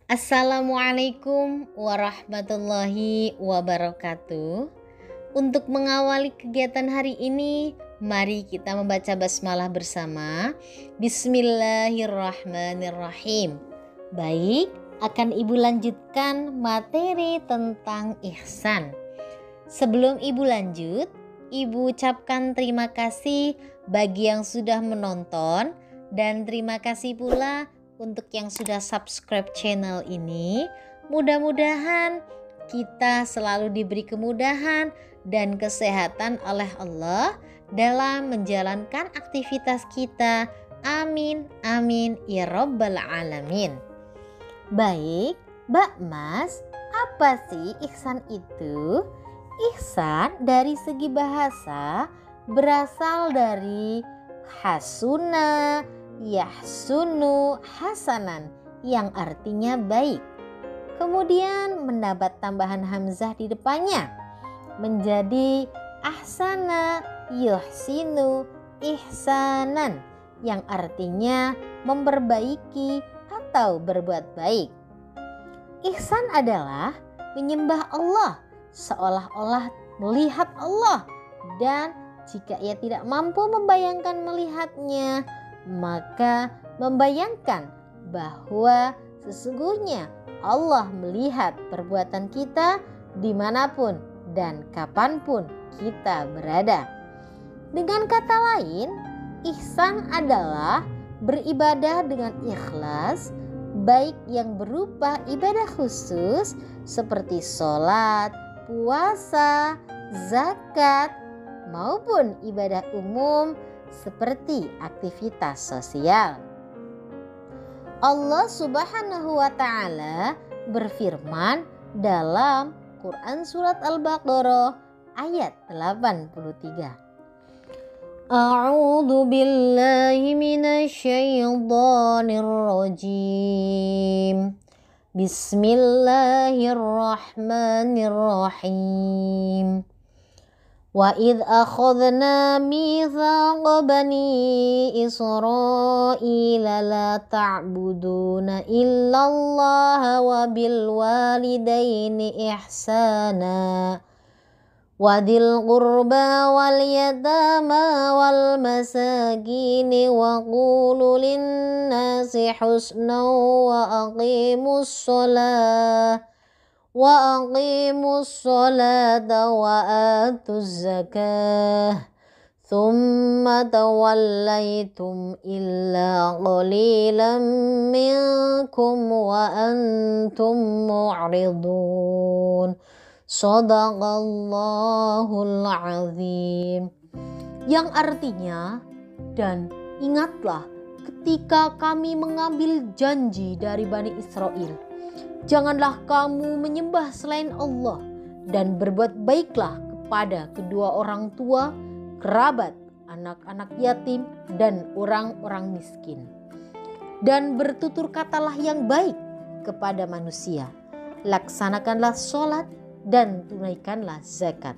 Assalamualaikum warahmatullahi wabarakatuh. Untuk mengawali kegiatan hari ini, mari kita membaca basmalah bersama. Bismillahirrahmanirrahim. Baik, akan Ibu lanjutkan materi tentang ihsan. Sebelum Ibu lanjut, Ibu ucapkan terima kasih bagi yang sudah menonton dan terima kasih pula untuk yang sudah subscribe channel ini. Mudah-mudahan kita selalu diberi kemudahan dan kesehatan oleh Allah dalam menjalankan aktivitas kita. Amin, amin, ya rabbal alamin. Baik, Mbak Mas, apa sih ihsan itu? Ihsan dari segi bahasa berasal dari hasuna, yahsunu hasanan yang artinya baik. Kemudian mendapat tambahan hamzah di depannya menjadi ahsana yuhsinu ihsanan yang artinya memperbaiki atau berbuat baik. Ihsan adalah menyembah Allah seolah-olah melihat Allah, dan jika ia tidak mampu membayangkan melihatnya, maka membayangkan bahwa sesungguhnya Allah melihat perbuatan kita dimanapun dan kapanpun kita berada. Dengan kata lain, ihsan adalah beribadah dengan ikhlas, baik yang berupa ibadah khusus seperti sholat, puasa, zakat, maupun ibadah umum seperti aktivitas sosial. Allah Subhanahu wa Ta'ala berfirman dalam Quran Surat Al-Baqarah ayat 83. A'udzu billahi minasyaitonir rajim. Bismillahirrahmanirrahim. Wa idh akhadna mitsaqa bani Israila la ta'buduna illallah wa bil walidaini ihsana wa dzil qurba wal yatama wal masakini wa qulu lin-nasi husna wa aqimus sholata wa atuz zakah thumma tawallaitum illa qalilan minkum wa antum mu'ridun. Shadaqallahul azim. Yang artinya, dan ingatlah ketika kami mengambil janji dari Bani Israel, janganlah kamu menyembah selain Allah dan berbuat baiklah kepada kedua orang tua, kerabat, anak-anak yatim, dan orang-orang miskin. Dan bertutur katalah yang baik kepada manusia. Laksanakanlah sholat dan tunaikanlah zakat.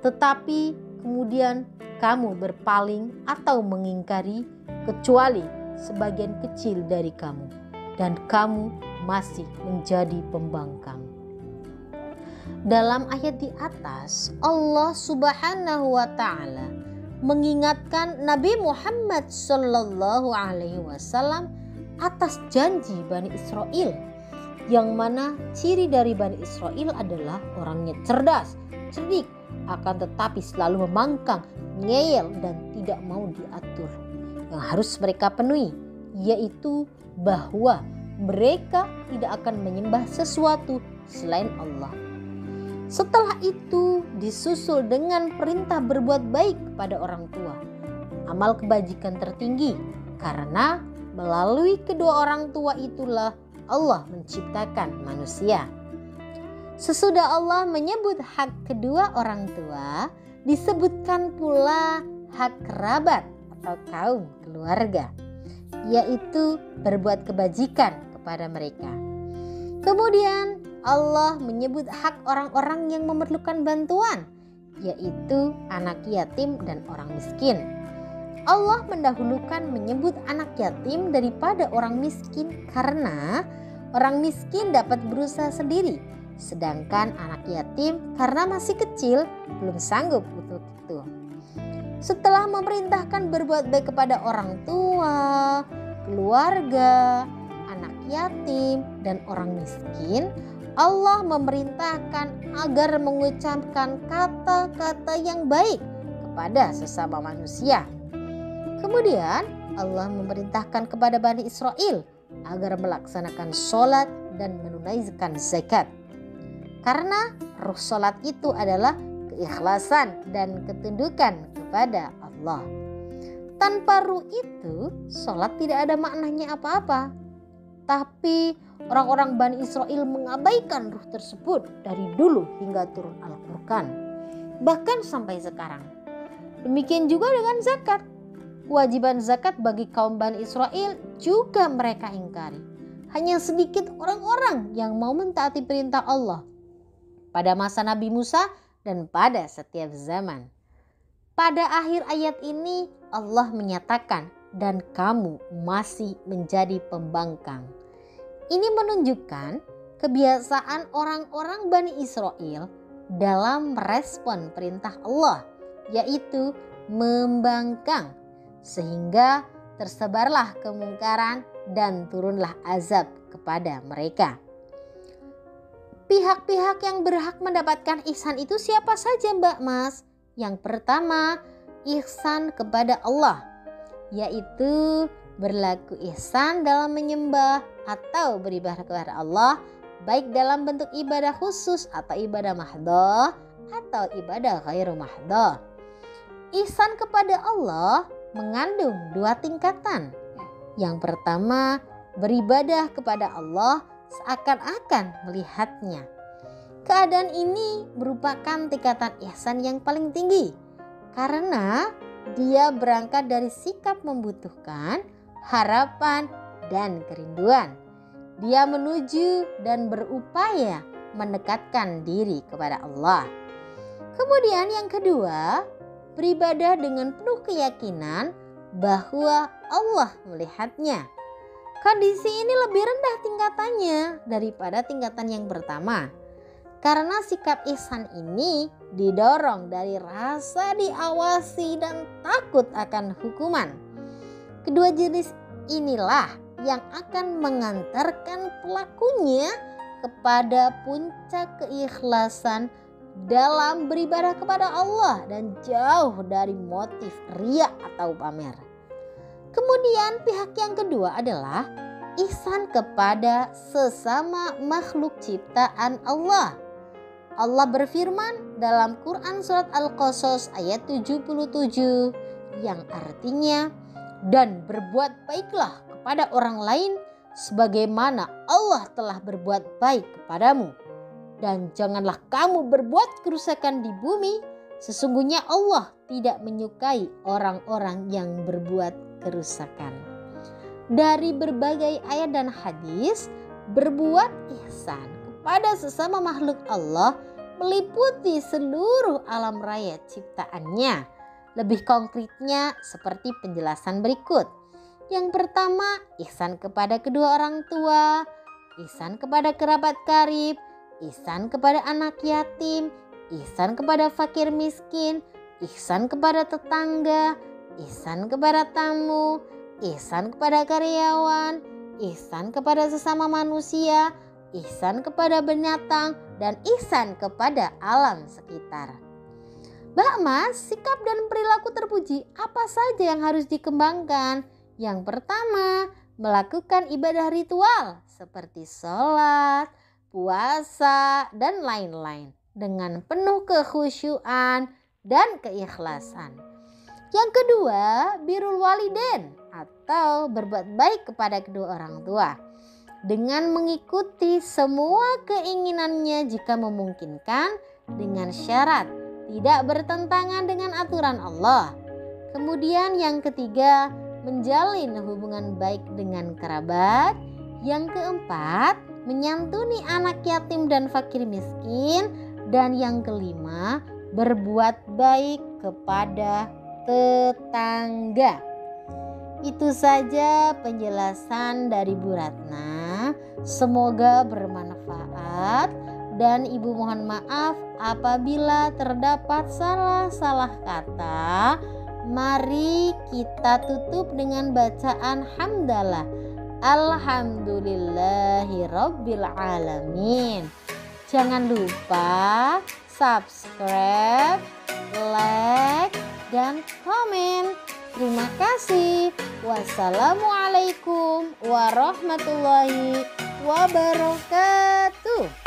Tetapi kemudian kamu berpaling atau mengingkari kecuali sebagian kecil dari kamu, dan kamu masih menjadi pembangkang. Dalam ayat di atas, Allah Subhanahu wa Ta'ala mengingatkan Nabi Muhammad sallallahu alaihi wasallam atas janji Bani Israel, yang mana ciri dari Bani Israel adalah orangnya cerdas, cerdik, akan tetapi selalu memangkang, ngeyel, dan tidak mau diatur. Yang harus mereka penuhi yaitu bahwa mereka tidak akan menyembah sesuatu selain Allah. Setelah itu disusul dengan perintah berbuat baik kepada orang tua, amal kebajikan tertinggi, karena melalui kedua orang tua itulah Allah menciptakan manusia. Sesudah Allah menyebut hak kedua orang tua, disebutkan pula hak kerabat atau kaum keluarga, yaitu berbuat kebajikan kepada mereka. Kemudian Allah menyebut hak orang-orang yang memerlukan bantuan, yaitu anak yatim dan orang miskin. Allah mendahulukan menyebut anak yatim daripada orang miskin karena Orang miskin dapat berusaha sendiri, sedangkan anak yatim karena masih kecil belum sanggup untuk itu. Setelah memerintahkan berbuat baik kepada orang tua, keluarga, anak yatim, dan orang miskin, Allah memerintahkan agar mengucapkan kata-kata yang baik kepada sesama manusia. Kemudian Allah memerintahkan kepada Bani Israel agar melaksanakan sholat dan menunaikan zakat. Karena ruh sholat itu adalah keikhlasan dan ketundukan kepada Allah. Tanpa ruh itu, sholat tidak ada maknanya apa-apa. Tapi orang-orang Bani Israel mengabaikan ruh tersebut dari dulu hingga turun Al-Quran. Bahkan sampai sekarang. Demikian juga dengan zakat. Kewajiban zakat bagi kaum Bani Israel juga mereka ingkari. Hanya sedikit orang-orang yang mau mentaati perintah Allah pada masa Nabi Musa dan pada setiap zaman. Pada akhir ayat ini Allah menyatakan, dan kamu masih menjadi pembangkang. Ini menunjukkan kebiasaan orang-orang Bani Israel dalam merespon perintah Allah, yaitu membangkang, sehingga tersebarlah kemungkaran dan turunlah azab kepada mereka. Pihak-pihak yang berhak mendapatkan ihsan itu siapa saja, Mbak Mas? Yang pertama, ihsan kepada Allah, yaitu berlaku ihsan dalam menyembah atau beribadah kepada Allah, baik dalam bentuk ibadah khusus atau ibadah mahdhah atau ibadah ghairu mahdhah. Ihsan kepada Allah mengandung dua tingkatan. Yang pertama, beribadah kepada Allah seakan-akan melihatnya. Keadaan ini merupakan tingkatan ihsan yang paling tinggi karena dia berangkat dari sikap membutuhkan, harapan, dan kerinduan. Dia menuju dan berupaya mendekatkan diri kepada Allah. Kemudian yang kedua, beribadah dengan penuh keyakinan bahwa Allah melihatnya. Kondisi ini lebih rendah tingkatannya daripada tingkatan yang pertama. Karena sikap ihsan ini didorong dari rasa diawasi dan takut akan hukuman. Kedua jenis inilah yang akan mengantarkan pelakunya kepada puncak keikhlasan dalam beribadah kepada Allah dan jauh dari motif riya atau pamer. Kemudian pihak yang kedua adalah ihsan kepada sesama makhluk ciptaan Allah. Allah berfirman dalam Quran surat Al-Qasas ayat 77 yang artinya, dan berbuat baiklah kepada orang lain sebagaimana Allah telah berbuat baik kepadamu. Dan janganlah kamu berbuat kerusakan di bumi, sesungguhnya Allah tidak menyukai orang-orang yang berbuat kerusakan. Dari berbagai ayat dan hadis, berbuat ihsan kepada sesama makhluk Allah meliputi seluruh alam raya ciptaannya. Lebih konkretnya seperti penjelasan berikut. Yang pertama, ihsan kepada kedua orang tua, ihsan kepada kerabat karib, ihsan kepada anak yatim, ihsan kepada fakir miskin, ihsan kepada tetangga, ihsan kepada tamu, ihsan kepada karyawan, ihsan kepada sesama manusia, ihsan kepada binatang, dan ihsan kepada alam sekitar. Mbak Mas, sikap dan perilaku terpuji apa saja yang harus dikembangkan? Yang pertama, melakukan ibadah ritual seperti sholat, puasa, dan lain-lain dengan penuh kekhusyuan dan keikhlasan. Yang kedua, birrul walidain atau berbuat baik kepada kedua orang tua dengan mengikuti semua keinginannya jika memungkinkan dengan syarat tidak bertentangan dengan aturan Allah. Kemudian yang ketiga, menjalin hubungan baik dengan kerabat. Yang keempat, menyantuni anak yatim dan fakir miskin. Dan yang kelima, berbuat baik kepada tetangga. Itu saja penjelasan dari Bu Ratna Semoga bermanfaat dan Ibu mohon maaf apabila terdapat salah-salah kata. Mari kita tutup dengan bacaan hamdalah. Alhamdulillahirabbil alamin. Jangan lupa subscribe, like, dan komen. Terima kasih. Wassalamualaikum warahmatullahi wabarakatuh.